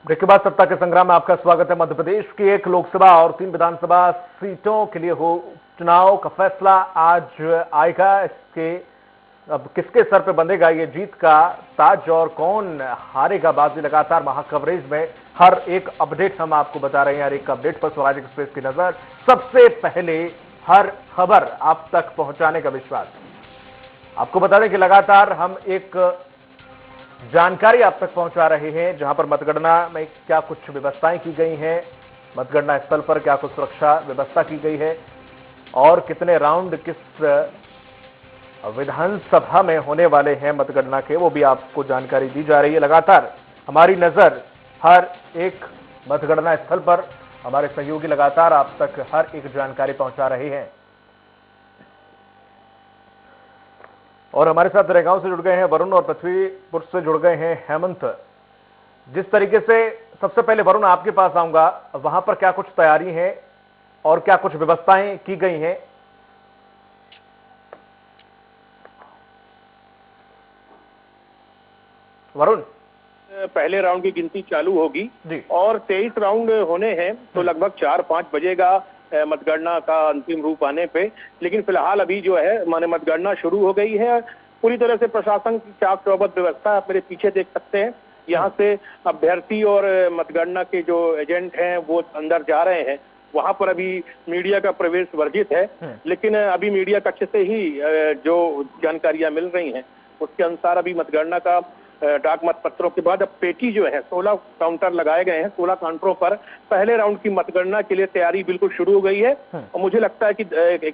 Break के बाद सत्ता के संग्राम में आपका स्वागत है। मध्य प्रदेश की 1 लोकसभा और 3 विधानसभा सीटों के लिए हो चुनाव का फैसला आज आएगा। इसके अब किसके सर पे बंधेगा ये जीत का ताज और कौन हारेगा बाजी, लगातार महा कवरेज में हर एक अपडेट हम आपको बता रहे हैं। हर एक अपडेट पर स्वराज एक्सप्रेस की नजर, सबसे पहले हर खबर आप तक पहुंचाने का विश्वास। आपको बता दें कि लगातार हम एक जानकारी आप तक पहुंचा रहे हैं, जहां पर मतगणना में क्या कुछ व्यवस्थाएं की गई हैं, मतगणना स्थल पर क्या कुछ सुरक्षा व्यवस्था की गई है और कितने राउंड किस विधानसभा में होने वाले हैं मतगणना के, वो भी आपको जानकारी दी जा रही है। लगातार हमारी नजर हर एक मतगणना स्थल पर, हमारे सहयोगी लगातार आप तक हर एक जानकारी पहुंचा रहे हैं। और हमारे साथ रेगांव से जुड़ गए हैं वरुण और पृथ्वीपुर से जुड़ गए हैं हेमंत। जिस तरीके से, सबसे पहले वरुण आपके पास आऊंगा, वहां पर क्या कुछ तैयारी है और क्या कुछ व्यवस्थाएं की गई हैं? वरुण, पहले राउंड की गिनती चालू होगी और 23 राउंड होने हैं, तो लगभग 4-5 बजेगा मतगणना का अंतिम रूप आने पे। लेकिन फिलहाल अभी जो है माने मतगणना शुरू हो गई है। पूरी तरह से प्रशासन की चाक चौबंद व्यवस्था आप मेरे पीछे देख सकते हैं। यहाँ से अभ्यर्थी और मतगणना के जो एजेंट हैं वो अंदर जा रहे हैं। वहां पर अभी मीडिया का प्रवेश वर्जित है, लेकिन अभी मीडिया कक्ष से ही जो जानकारियां मिल रही हैं उसके अनुसार अभी मतगणना का डाक मत पत्रों के बाद अब पेटी जो है 16 काउंटर लगाए गए हैं। 16 काउंटरों पर पहले राउंड की मतगणना के लिए तैयारी बिल्कुल शुरू हो गई है और मुझे लगता है कि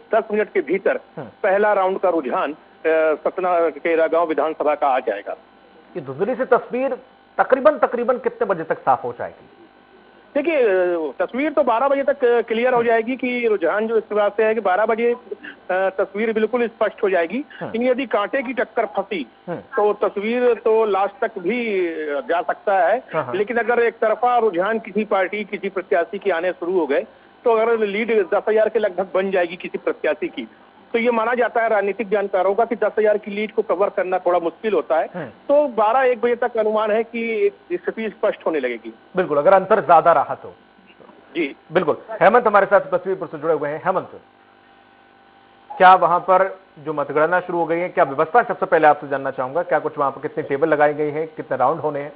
10 मिनट के भीतर पहला राउंड का रुझान सतना के रेगांव विधानसभा का आ जाएगा। ये धुंधली से तस्वीर तकरीबन कितने बजे तक साफ हो जाएगी? देखिए, तस्वीर तो 12 बजे तक क्लियर हो जाएगी कि रुझान जो इस बात से है कि 12 बजे तस्वीर बिल्कुल स्पष्ट हो जाएगी। लेकिन यदि कांटे की टक्कर फंसी तो तस्वीर तो लास्ट तक भी जा सकता है। लेकिन अगर एक तरफा रुझान किसी पार्टी, किसी प्रत्याशी के आने शुरू हो गए तो अगर लीड 10,000 के लगभग बन जाएगी किसी प्रत्याशी की, तो ये माना जाता है राजनीतिक जानकारों का कि 10,000 की लीड को कवर करना थोड़ा मुश्किल होता है। तो 12-1 बजे तक अनुमान है कि स्थिति स्पष्ट होने लगेगी। बिल्कुल, अगर अंतर ज्यादा रहा तो। जी बिल्कुल। हेमंत हमारे साथ पृथ्वीपुर से जुड़े हुए हैं। हेमंत, क्या वहां पर जो मतगणना शुरू हो गई है, क्या व्यवस्था, सबसे पहले आपसे जानना चाहूंगा, क्या कुछ वहां पर, कितने टेबल लगाई गई है, कितने राउंड होने हैं?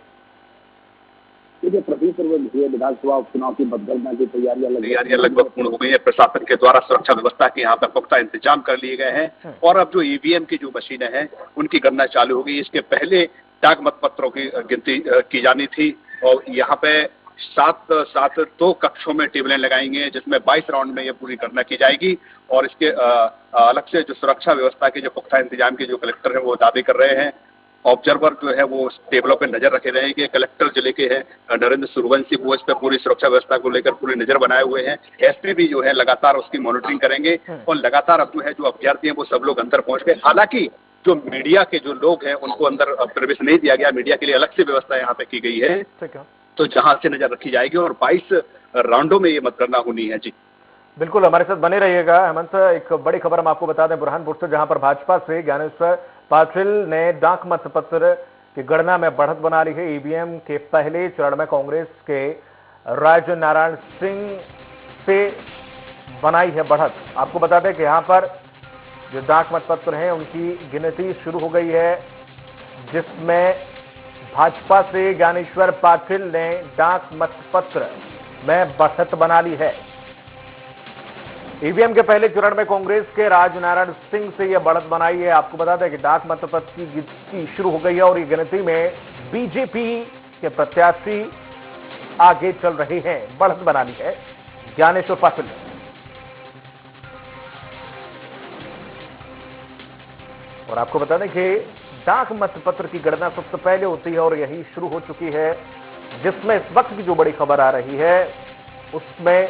देखिए, प्रदेश विधानसभा उपचुनाव की मतगणना की तैयारियां लगभग पूर्ण हो गई है। प्रशासन के द्वारा सुरक्षा व्यवस्था के यहाँ पे पुख्ता इंतजाम कर लिए गए हैं और अब जो ईवीएम की जो मशीनें हैं उनकी गणना चालू हो गई। इसके पहले डाक मत पत्रों की गिनती की जानी थी और यहाँ पे 2 कक्षों में टेबलें लगाएंगे, जिसमें 22 राउंड में ये पूरी गणना की जाएगी। और इसके अलग से जो सुरक्षा व्यवस्था के जो पुख्ता इंतजाम के जो कलेक्टर है वो दावे कर रहे हैं। ऑब्जर्वर जो है वो टेबलों पे नजर रखे रहेंगे। कलेक्टर जिले के हैं नरेंद्र सूर्यवंशी, वो इस पे पूरी सुरक्षा व्यवस्था को लेकर पूरी नजर बनाए हुए हैं। एसपी भी जो है लगातार उसकी मॉनिटरिंग करेंगे और लगातार अब जो है जो अभ्यर्थी हैं वो सब लोग अंदर पहुंच गए। हालांकि जो मीडिया के जो लोग हैं उनको अंदर प्रवेश नहीं दिया गया। मीडिया के लिए अलग से व्यवस्था यहाँ पे की गई है, तो जहां से नजर रखी जाएगी और 22 राउंडों में ये मतगणना होनी है। जी बिल्कुल, हमारे साथ बने रहिएगा। हेमंत, एक बड़ी खबर हम आपको बता दें बुरहानपुर से, जहां पर भाजपा से ज्ञानेश्वर पाटिल ने डाक मत पत्र की गणना में बढ़त बना ली है। ईवीएम के पहले चरण में कांग्रेस के राज नारायण सिंह से बनाई है बढ़त। आपको बता दें कि यहां पर जो डाक मत पत्र हैं उनकी गिनती शुरू हो गई है, जिसमें भाजपा से ज्ञानेश्वर पाटिल ने डाक मत पत्र में बढ़त बना ली है। ईवीएम के पहले चरण में कांग्रेस के राज नारायण सिंह से यह बढ़त बनाई है। आपको बता दें कि डाक मतपत्र की गिनती शुरू हो गई है और ये गिनती में बीजेपी के प्रत्याशी आगे चल रहे हैं। बढ़त बना ली है ज्ञानेश्वर पाटिल ने। और आपको बता दें कि डाक मतपत्र की गणना सबसे पहले होती है और यही शुरू हो चुकी है, जिसमें इस वक्त की जो बड़ी खबर आ रही है उसमें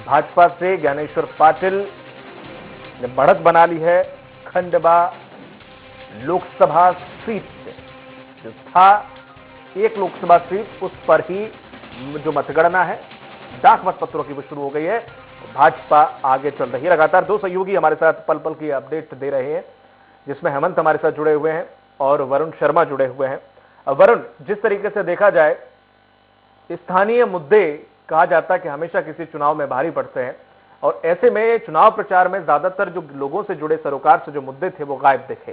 भाजपा से ज्ञानेश्वर पाटिल ने बढ़त बना ली है। खंडवा लोकसभा सीट से जो था 1 लोकसभा सीट, उस पर ही जो मतगणना है डाक मतपत्रों की वो शुरू हो गई है। भाजपा आगे चल रही है। लगातार 2 सहयोगी हमारे साथ पल पल की अपडेट दे रहे हैं, जिसमें हेमंत हमारे साथ जुड़े हुए हैं और वरुण शर्मा जुड़े हुए हैं। वरुण, जिस तरीके से देखा जाए स्थानीय मुद्दे कहा जाता है कि हमेशा किसी चुनाव में भारी पड़ते हैं, और ऐसे में चुनाव प्रचार में ज्यादातर जो लोगों से जुड़े सरोकार से जो मुद्दे थे वो गायब दिखे।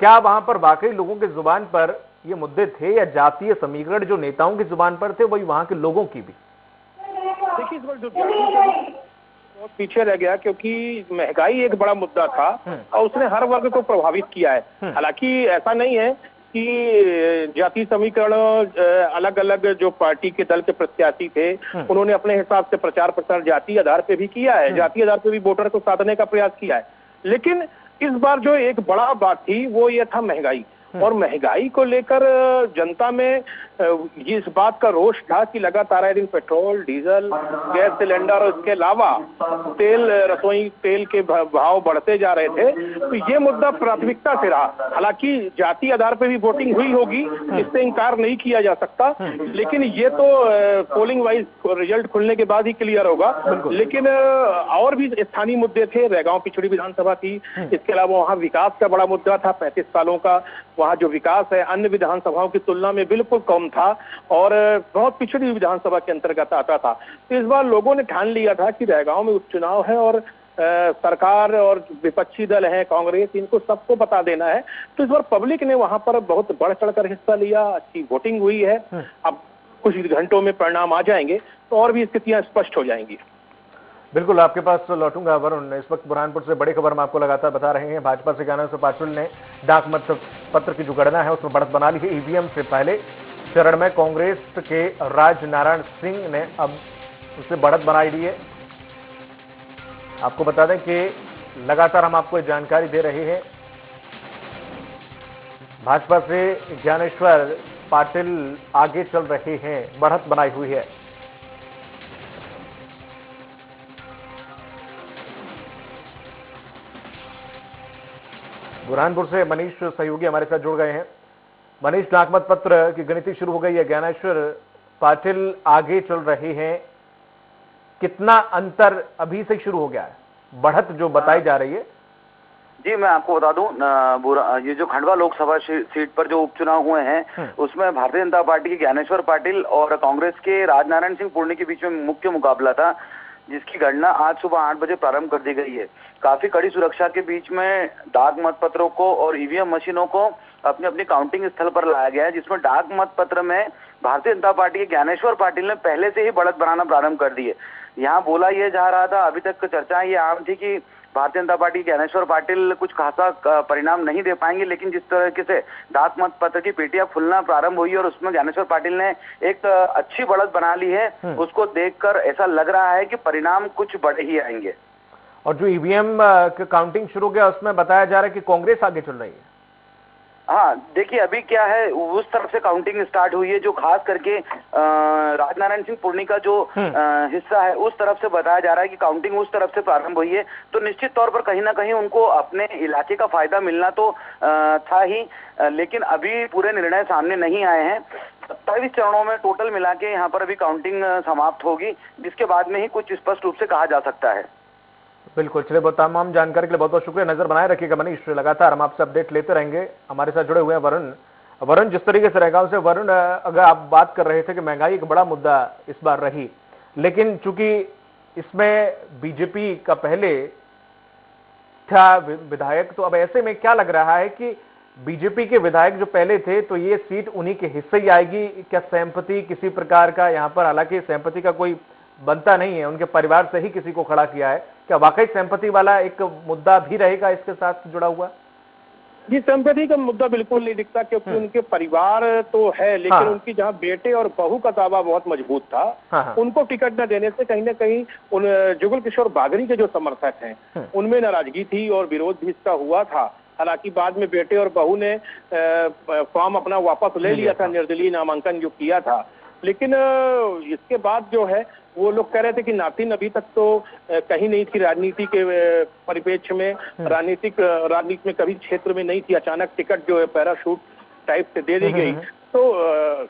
क्या वहां पर वाकई लोगों की जुबान पर ये मुद्दे थे, या जातीय समीकरण जो नेताओं की जुबान पर थे वही वहां के लोगों की भी? देखिए, इस बार जो बहुत पीछे रह गया, क्योंकि महंगाई एक बड़ा मुद्दा था और उसने हर वर्ग को प्रभावित किया है। हालांकि ऐसा नहीं है कि जाति समीकरण अलग अलग जो पार्टी के दल के प्रत्याशी थे उन्होंने अपने हिसाब से प्रचार प्रसार जाति आधार पे भी किया है, जाति आधार पे भी वोटर को साधने का प्रयास किया है। लेकिन इस बार जो एक बड़ा बात थी वो ये था महंगाई, और महंगाई को लेकर जनता में ये इस बात का रोष था कि लगातार आए दिन पेट्रोल, डीजल, गैस सिलेंडर और इसके अलावा तेल, रसोई तेल के भाव बढ़ते जा रहे थे। तो ये मुद्दा प्राथमिकता से रहा। हालांकि जाति आधार पर भी वोटिंग हुई होगी, इससे इंकार नहीं किया जा सकता, लेकिन ये तो पोलिंग वाइज रिजल्ट खुलने के बाद ही क्लियर होगा। लेकिन और भी स्थानीय मुद्दे थे। रैगांव पिछड़ी विधानसभा थी, इसके अलावा वहाँ विकास का बड़ा मुद्दा था। 35 सालों का वहाँ जो विकास है अन्य विधानसभाओं की तुलना में बिल्कुल कम था और बहुत पिछड़ी हुई विधानसभा के अंतर्गत आता था। तो इस बार लोगों ने ठान लिया था कि रैगांव में उपचुनाव है और सरकार और विपक्षी दल है कांग्रेस, इनको सबको बता देना है। तो इस बार पब्लिक ने वहां पर बहुत बढ़ चढ़कर हिस्सा लिया, अच्छी वोटिंग हुई है। अब कुछ घंटों में परिणाम आ जाएंगे तो और भी स्थितियां स्पष्ट हो जाएंगी। बिल्कुल, आपके पास लौटूंगा वरुण। इस वक्त बुरहानपुर से बड़ी खबर हम आपको लगातार बता रहे हैं। भाजपा से ज्ञानेश्वर पाटिल ने डाक मत पत्र की जो गणना है उसमें बढ़त बना ली है। ईवीएम से पहले चरण में कांग्रेस के राज नारायण सिंह ने अब उससे बढ़त बनाई ली है। आपको बता दें कि लगातार हम आपको जानकारी दे रहे हैं। भाजपा से ज्ञानेश्वर पाटिल आगे चल रहे हैं, बढ़त बनाई हुई है। बुरहानपुर से मनीष सहयोगी हमारे साथ जुड़ गए हैं। मनीष, डाकमत पत्र की गिनती शुरू हो गई है, ज्ञानेश्वर पाटिल आगे चल रहे हैं, कितना अंतर अभी से शुरू हो गया है, बढ़त जो बताई जा रही है? जी, मैं आपको बता दूं, ये जो खंडवा लोकसभा सीट पर जो उपचुनाव हुए हैं उसमें भारतीय जनता पार्टी के ज्ञानेश्वर पाटिल और कांग्रेस के राजनारायण सिंह पुर्णे के बीच में मुख्य मुकाबला था, जिसकी गणना आज सुबह 8 बजे प्रारंभ कर दी गई है। काफी कड़ी सुरक्षा के बीच में डाक मत पत्रों को और ईवीएम मशीनों को अपने अपनी काउंटिंग स्थल पर लाया गया है, जिसमें डाक मत पत्र में भारतीय जनता पार्टी के ज्ञानेश्वर पाटिल ने पहले से ही बढ़त बनाना प्रारंभ कर दी है। यहाँ बोला यह जा रहा था, अभी तक चर्चाएं ये आम थी कि भारतीय जनता पार्टी ज्ञानेश्वर पाटिल कुछ खासा परिणाम नहीं दे पाएंगे, लेकिन जिस तरीके से डाक मत पत्र की पेटियां खुलना प्रारंभ हुई और उसमें ज्ञानेश्वर पाटिल ने एक अच्छी बढ़त बना ली है, उसको देखकर ऐसा लग रहा है कि परिणाम कुछ बड़े ही आएंगे। और जो ईवीएम का काउंटिंग शुरू हो गया उसमें बताया जा रहा है कि कांग्रेस आगे चल रही है। हाँ, देखिए अभी क्या है, उस तरफ से काउंटिंग स्टार्ट हुई है जो खास करके राजनारायण सिंह पुर्णे का जो हिस्सा है उस तरफ से बताया जा रहा है कि काउंटिंग उस तरफ से प्रारंभ हुई है। तो निश्चित तौर पर कहीं ना कहीं उनको अपने इलाके का फायदा मिलना तो था ही, लेकिन अभी पूरे निर्णय सामने नहीं आए हैं। 27 चरणों में टोटल मिला के यहाँ पर अभी काउंटिंग समाप्त होगी, जिसके बाद में ही कुछ स्पष्ट रूप से कहा जा सकता है। बिल्कुल, चलिए बहुत तमाम जानकारी के लिए बहुत बहुत शुक्रिया। नजर बनाए रखिएगा मनीष, लगातार हम आपसे अपडेट लेते रहेंगे। हमारे साथ जुड़े हुए हैं वरुण, जिस तरीके से रैगांव से वरुण, अगर आप बात कर रहे थे कि महंगाई एक बड़ा मुद्दा इस बार रही, लेकिन चूंकि इसमें बीजेपी का पहले था विधायक, तो अब ऐसे में क्या लग रहा है कि बीजेपी के विधायक जो पहले थे तो ये सीट उन्हीं के हिस्से ही आएगी? क्या सहमति किसी प्रकार का यहाँ पर, हालांकि सहमति का कोई बनता नहीं है, उनके परिवार से ही किसी को खड़ा किया है, क्या वाकई सहमति वाला एक मुद्दा भी रहेगा इसके साथ जुड़ा हुआ? जी, सहमति का मुद्दा बिल्कुल नहीं दिखता, क्योंकि उनके परिवार तो है, लेकिन उनकी जहां बेटे और बहू का दावा बहुत मजबूत था, उनको टिकट न देने से कहीं ना कहीं उन जुगल किशोर बागरी के जो समर्थक हैं उनमें नाराजगी थी और विरोध भी इसका हुआ था। हालांकि बाद में बेटे और बहू ने फॉर्म अपना वापस ले लिया था, निर्दलीय नामांकन जो किया था। लेकिन इसके बाद जो है वो लोग कह रहे थे कि नातिन अभी तक तो कहीं नहीं थी राजनीति के परिप्रेक्ष्य में, राजनीति में कभी क्षेत्र में नहीं थी, अचानक टिकट जो है पैराशूट टाइप से दे दी गई, तो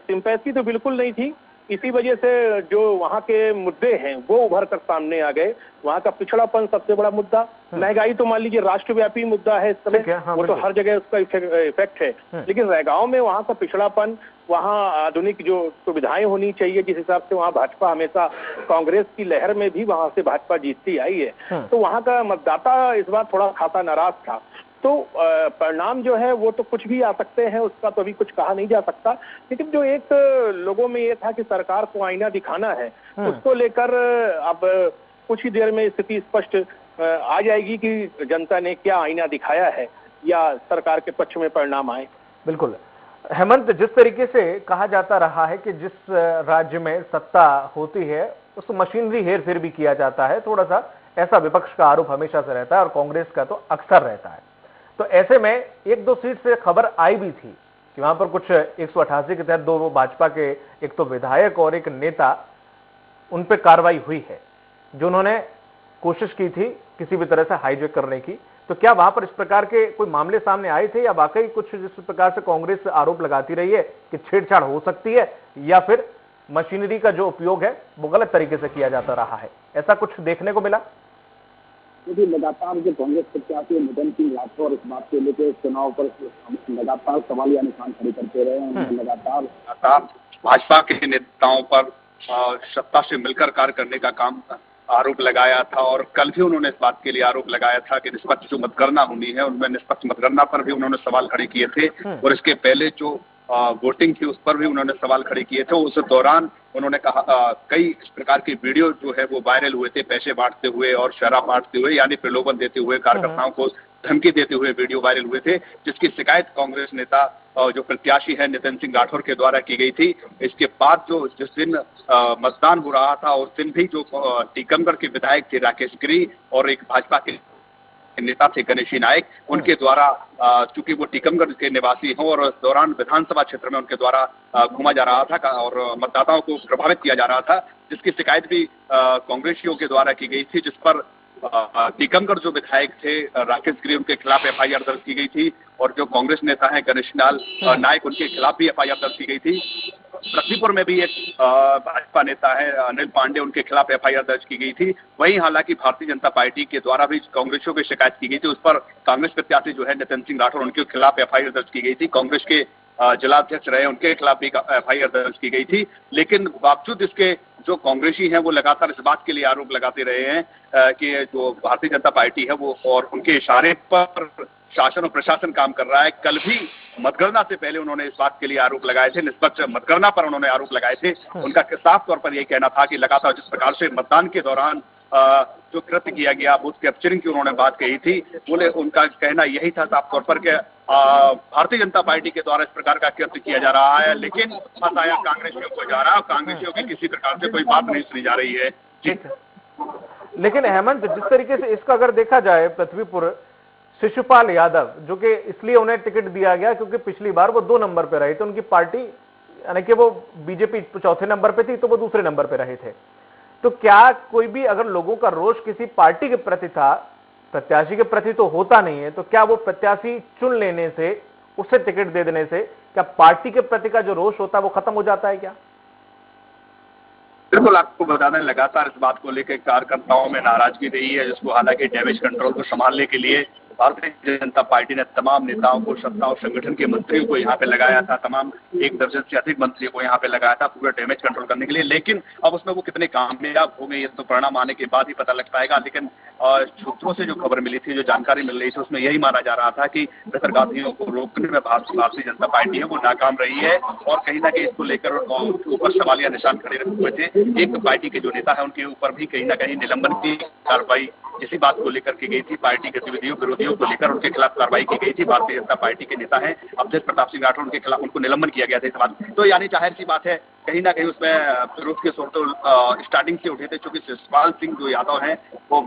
सिंपैथी तो बिल्कुल नहीं थी। इसी वजह से जो वहाँ के मुद्दे हैं वो उभर कर सामने आ गए। वहाँ का पिछड़ापन सबसे बड़ा मुद्दा, महंगाई तो मान लीजिए राष्ट्रव्यापी मुद्दा है इस समय, वो तो हर जगह उसका इफेक्ट है, लेकिन रैगांव में वहाँ का पिछड़ापन, वहाँ आधुनिक जो सुविधाएं होनी चाहिए जिस हिसाब से वहाँ भाजपा हमेशा कांग्रेस की लहर में भी वहाँ से भाजपा जीतती आई है, तो वहाँ का मतदाता इस बार थोड़ा खासा नाराज था। तो परिणाम जो है वो तो कुछ भी आ सकते हैं, उसका तो अभी कुछ कहा नहीं जा सकता, लेकिन जो एक लोगों में ये था कि सरकार को आईना दिखाना है, उसको लेकर अब कुछ ही देर में स्थिति स्पष्ट आ जाएगी कि जनता ने क्या आईना दिखाया है या सरकार के पक्ष में परिणाम आए। बिल्कुल हेमंत, जिस तरीके से कहा जाता रहा है कि जिस राज्य में सत्ता होती है उस मशीनरी हेर फेर भी किया जाता है, थोड़ा सा ऐसा विपक्ष का आरोप हमेशा से रहता है और कांग्रेस का तो अक्सर रहता है। तो ऐसे में एक दो सीट से खबर आई भी थी कि वहां पर कुछ 188 के तहत दो भाजपा के एक तो विधायक और एक नेता, उन पर कार्रवाई हुई है, जो उन्होंने कोशिश की थी किसी भी तरह से हाईजैक करने की। तो क्या वहां पर इस प्रकार के कोई मामले सामने आए थे या वाकई कुछ जिस प्रकार से कांग्रेस आरोप लगाती रही है कि छेड़छाड़ हो सकती है या फिर मशीनरी का जो उपयोग है वो गलत तरीके से किया जाता रहा है, ऐसा कुछ देखने को मिला? क्योंकि लगातार जो कांग्रेस प्रत्याशी नितिन सिंह राठौर इस बात को लेकर चुनाव पर लगातार सवालिया निशान खड़े करते रहे हैं। लगातार भाजपा के नेताओं पर सत्ता से मिलकर कार्य करने का काम आरोप लगाया था और कल भी उन्होंने इस बात के लिए आरोप लगाया था कि निष्पक्ष जो मतगणना होनी है उनमें निष्पक्ष मतगणना पर भी उन्होंने सवाल खड़े किए थे और इसके पहले जो वोटिंग थी उस पर भी उन्होंने सवाल खड़े किए थे। उस दौरान उन्होंने कहा कई इस प्रकार के वीडियो जो है वो वायरल हुए थे, पैसे बांटते हुए और शराब बांटते हुए यानी प्रलोभन देते हुए, कार्यकर्ताओं को धमकी देते हुए वीडियो वायरल हुए थे, जिसकी शिकायत कांग्रेस नेता जो प्रत्याशी है नितिन सिंह राठौर के द्वारा की गई थी। इसके बाद जो जिस दिन मतदान हो रहा था उस दिन भी जो टीकमगढ़ के विधायक थे राकेश गिरी और एक भाजपा के नेता थे गणेशी नायक, उनके द्वारा चूंकि वो टीकमगढ़ के निवासी हों और उस दौरान विधानसभा क्षेत्र में उनके द्वारा घूमा जा रहा था और मतदाताओं को प्रभावित किया जा रहा था, जिसकी शिकायत भी कांग्रेसियों के द्वारा की गई थी, जिस पर टीकमगढ़ जो विधायक थे राकेश गिरी उनके खिलाफ एफआईआर दर्ज की गई थी और जो कांग्रेस नेता है गणेश नायक उनके खिलाफ भी एफआईआर दर्ज की गई थी। पृथ्वीपुर में भी एक भाजपा नेता है अनिल पांडे, उनके खिलाफ एफआईआर दर्ज की गई थी। वहीं हालांकि भारतीय जनता पार्टी के द्वारा भी कांग्रेसियों की शिकायत की गई थी, उस पर कांग्रेस प्रत्याशी जो है नितिन सिंह राठौर उनके खिलाफ एफआईआर दर्ज की गई थी। कांग्रेस के जिलाध्यक्ष रहे उनके खिलाफ भी एफआईआर दर्ज की गई थी, लेकिन बावजूद इसके जो कांग्रेसी हैं वो लगातार इस बात के लिए आरोप लगाते रहे हैं कि जो भारतीय जनता पार्टी है वो और उनके इशारे पर शासन और प्रशासन काम कर रहा है। कल भी मतगणना से पहले उन्होंने इस बात के लिए आरोप लगाए थे, निष्पक्ष मतगणना पर उन्होंने आरोप लगाए थे। उनका साफ तौर पर यही कहना था कि लगातार जिस प्रकार से मतदान के दौरान जो कृत्य किया गया, बूथ कैप्चरिंग की उन्होंने बात कही थी, बोले उनका कहना यही था साफ तौर पर कि भारतीय जनता पार्टी के द्वारा इस प्रकार का कृत्य किया जा रहा है, लेकिन फंसाया कांग्रेसियों को जा रहा है, कांग्रेसियों की किसी प्रकार से कोई बात नहीं सुनी जा रही है। लेकिन हेमंत, जिस तरीके से इसका अगर देखा जाए, पृथ्वीपुर शिशुपाल यादव जो कि इसलिए उन्हें टिकट दिया गया क्योंकि पिछली बार वो 2 नंबर पे रहे थे, उनकी पार्टी यानी कि वो बीजेपी चौथे नंबर पे थी तो वो दूसरे नंबर पे रहे थे। तो क्या कोई भी अगर लोगों का रोष किसी पार्टी के प्रति था, प्रत्याशी के प्रति तो होता नहीं है, तो क्या वो प्रत्याशी चुन लेने से, उसे टिकट दे देने से क्या पार्टी के प्रति का जो रोष होता है वो खत्म हो जाता है क्या? बिल्कुल, आपको बता दें लगातार इस बात को लेकर कार्यकर्ताओं में नाराजगी रही है, जिसको हालांकि डैमेज कंट्रोल को संभालने के लिए भारतीय जनता पार्टी ने तमाम नेताओं को, सत्ता और संगठन के मंत्रियों को यहाँ पे लगाया था, तमाम 1 दर्जन से अधिक मंत्रियों को यहाँ पे लगाया था पूरा डैमेज कंट्रोल करने के लिए। लेकिन अब उसमें वो कितने कामयाब हो गए ये तो परिणाम आने के बाद ही पता लग पाएगा। लेकिन सूत्रों से जो खबर मिली थी, जो जानकारी मिल रही थी, उसमें यही माना जा रहा था कि बेहतरगातियों को रोकने में भारतीय जनता पार्टी है वो नाकाम रही है और कहीं ना कहीं इसको लेकर ऊपर सवालिया निशान खड़े रखे हुए थे। एक पार्टी के जो नेता है उनके ऊपर भी कहीं ना कहीं निलंबन की कार्रवाई इसी बात को लेकर की गई थी, पार्टी गतिविधियों विरोधियों को लेकर उनके खिलाफ कार्रवाई की गई थी। भारतीय जनता पार्टी के नेता हैं अवधेश प्रताप सिंह राठौर, उनके खिलाफ उनको निलंबन किया गया था इस बात। तो यानी जाहिर सी बात है कहीं ना कहीं उसमें विरोध के स्वर तो स्टार्टिंग से उठे थे, क्योंकि शिशुपाल सिंह जो यादव हैं वो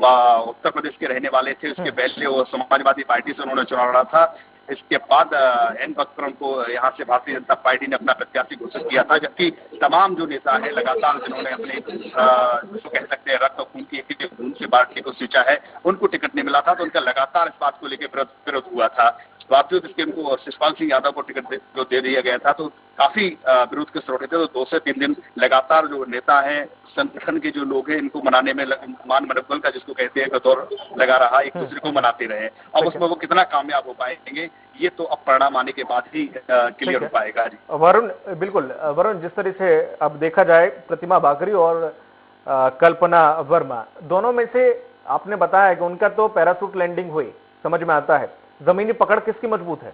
उत्तर प्रदेश के रहने वाले थे। उसके पहले वो समाजवादी पार्टी से उन्होंने चुनाव लड़ा था। इसके बाद एन वक्त पर उनको यहाँ से भारतीय जनता पार्टी ने अपना प्रत्याशी घोषित किया था, जबकि तमाम जो नेता है लगातार जिन्होंने अपने जिसको कह सकते हैं रक्त और खून की खून से पार्टी को सींचा है, उनको टिकट नहीं मिला था, तो उनका लगातार इस बात को लेकर विरोध हुआ था। बावजूद इसके इनको शिषपाल सिंह यादव को टिकट जो दे दिया गया था, तो काफी विरोध के स्रोत थे। तो 2 से 3 दिन लगातार जो नेता है, संगठन के जो लोग हैं, इनको मनाने में मान मनोबल का जिसको कहते हैं दौर लगा रहा, एक दूसरे को मनाते रहे। अब उसमें वो कितना कामयाब हो पाएंगे, ये तो अब परिणाम आने के बाद ही क्लियर हो पाएगा। जी वरुण, बिल्कुल वरुण, जिस तरह से अब देखा जाए प्रतिमा बागरी और कल्पना वर्मा, दोनों में से आपने बताया कि उनका तो पैराशूट लैंडिंग हुई, समझ में आता है, जमीनी पकड़ किसकी मजबूत है?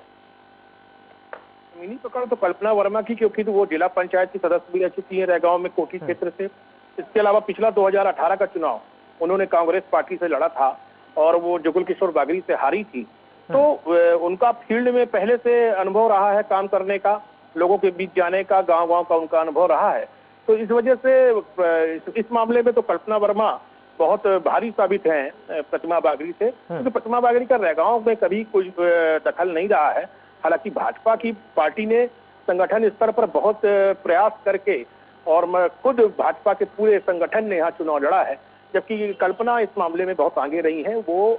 जमीनी पकड़ तो कल्पना वर्मा की, क्योंकि तो वो जिला पंचायत की सदस्य भी रह चुकी है रैगांव में कोठी क्षेत्र से। इसके अलावा पिछला 2018 का चुनाव उन्होंने कांग्रेस पार्टी से लड़ा था और वो जुगल किशोर बागरी से हारी थी। तो उनका फील्ड में पहले से अनुभव रहा है, काम करने का, लोगों के बीच जाने का, गांव-गांव का उनका अनुभव रहा है। तो इस वजह से इस मामले में तो कल्पना वर्मा बहुत भारी साबित हैं प्रतिमा बागरी से, क्योंकि प्रतिमा बागरी का रैगांव में कभी कुछ दखल नहीं रहा है। हालांकि भाजपा की पार्टी ने संगठन स्तर पर बहुत प्रयास करके और खुद भाजपा के पूरे संगठन ने यहाँ चुनाव लड़ा है, जबकि कल्पना इस मामले में बहुत आगे रही हैं। वो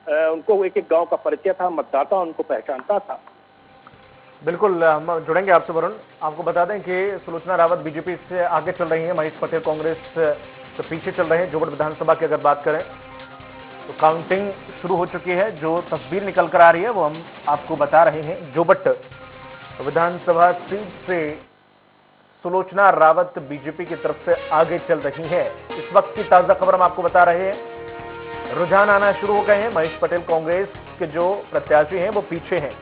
उनको एक गांव का परिचय था, मतदाता उनको पहचानता था। बिल्कुल, हम जुड़ेंगे आपसे वरुण। आपको बता दें कि सुलोचना रावत बीजेपी से आगे चल रही हैं, महेश पटेल कांग्रेस से पीछे चल रहे हैं। जोबट विधानसभा की अगर बात करें तो काउंटिंग शुरू हो चुकी है, जो तस्वीर निकल कर आ रही है वो हम आपको बता रहे हैं। जोबट विधानसभा सीट से सुलोचना रावत बीजेपी की तरफ से आगे चल रही है। इस वक्त की ताजा खबर हम आपको बता रहे हैं, रुझान आना शुरू हो गए हैं। महेश पटेल कांग्रेस के जो प्रत्याशी हैं वो पीछे हैं।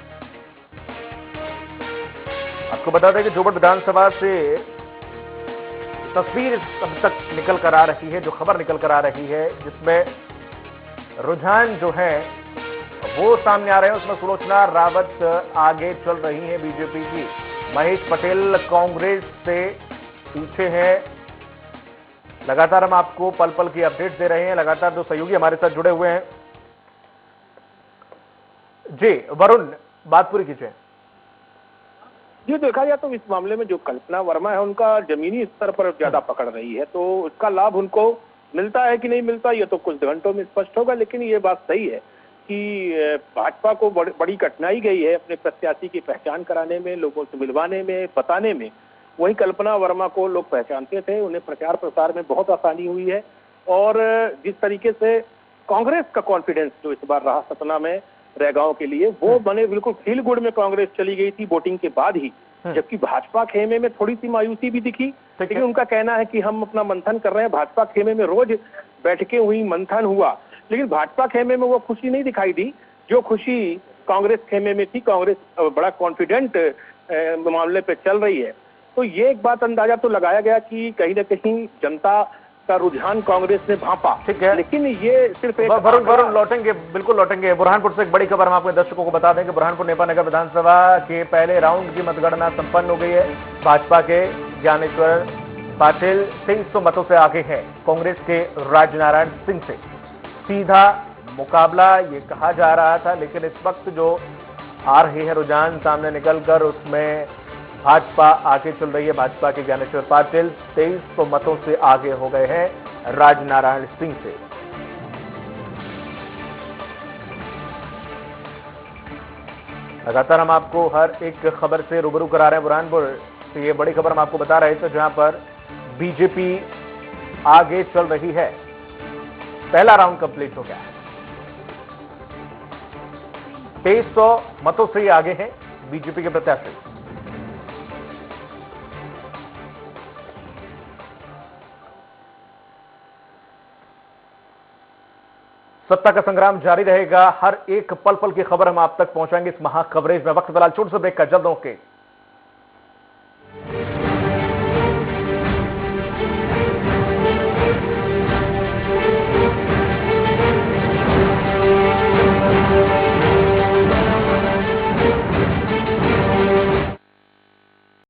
आपको बता दें कि जोबट विधानसभा से तस्वीर अब तक निकल कर आ रही है, जो खबर निकल कर आ रही है, जिसमें रुझान जो है वो सामने आ रहे हैं, उसमें सुलोचना रावत आगे चल रही है बीजेपी की। महेश पटेल कांग्रेस से पीछे हैं। लगातार हम आपको पल पल की अपडेट दे रहे हैं, लगातार जो सहयोगी हमारे साथ जुड़े हुए हैं। जी वरुण, बात पूरी कीजिए। जी, देखा जाए तो इस मामले में जो कल्पना वर्मा है उनका जमीनी स्तर पर ज्यादा पकड़ रही है, तो इसका लाभ उनको मिलता है कि नहीं मिलता ये तो कुछ घंटों में स्पष्ट होगा। लेकिन ये बात सही है कि भाजपा को बड़ी कठिनाई गई है अपने प्रत्याशी की पहचान कराने में, लोगों से मिलवाने में, बताने में। वही कल्पना वर्मा को लोग पहचानते थे, उन्हें प्रचार प्रसार में बहुत आसानी हुई है। और जिस तरीके से कांग्रेस का कॉन्फिडेंस जो इस बार रहा सतना में रैगांव के लिए, वो बने बिल्कुल फील गुड में कांग्रेस चली गई थी वोटिंग के बाद ही। जबकि भाजपा खेमे में थोड़ी सी मायूसी भी दिखी, लेकिन उनका कहना है कि हम अपना मंथन कर रहे हैं। भाजपा खेमे में रोज बैठकें हुई, मंथन हुआ, लेकिन भाजपा खेमे में वो खुशी नहीं दिखाई दी जो खुशी कांग्रेस खेमे में थी। कांग्रेस बड़ा कॉन्फिडेंट मामले पे चल रही है। तो ये एक बात अंदाजा तो लगाया गया कि कहीं न कहीं जनता का रुझान कांग्रेस ने भांपा। ठीक है, लेकिन ये सिर्फ एक वरुण लौटेंगे, बिल्कुल लौटेंगे। बुरहानपुर से एक बड़ी खबर हम आपके दर्शकों को बता दें कि बुरहानपुर नेपानगर विधानसभा के पहले राउंड की मतगणना संपन्न हो गई है। भाजपा के ज्ञानेश्वर पाटिल 2300 मतों से आगे हैं कांग्रेस के राजनारायण सिंह से। सीधा मुकाबला ये कहा जा रहा था, लेकिन इस वक्त जो आ रही है रुझान सामने निकलकर, उसमें भाजपा आगे चल रही है। भाजपा के ज्ञानेश्वर पाटिल 2300 मतों से आगे हो गए हैं राजनारायण सिंह से। लगातार हम आपको हर एक खबर से रूबरू करा रहे हैं। बुरहानपुर से ये बड़ी खबर हम आपको बता रहे थे, जहां पर बीजेपी आगे चल रही है। पहला राउंड कंप्लीट हो गया है, 2300 मतों से आगे हैं बीजेपी के प्रत्याशी। सत्ता का संग्राम जारी रहेगा। हर एक पल पल की खबर हम आप तक पहुंचाएंगे इस महा कवरेज में। वक्त फिलहाल छोटे से ब्रेक का, जल्द होंगे।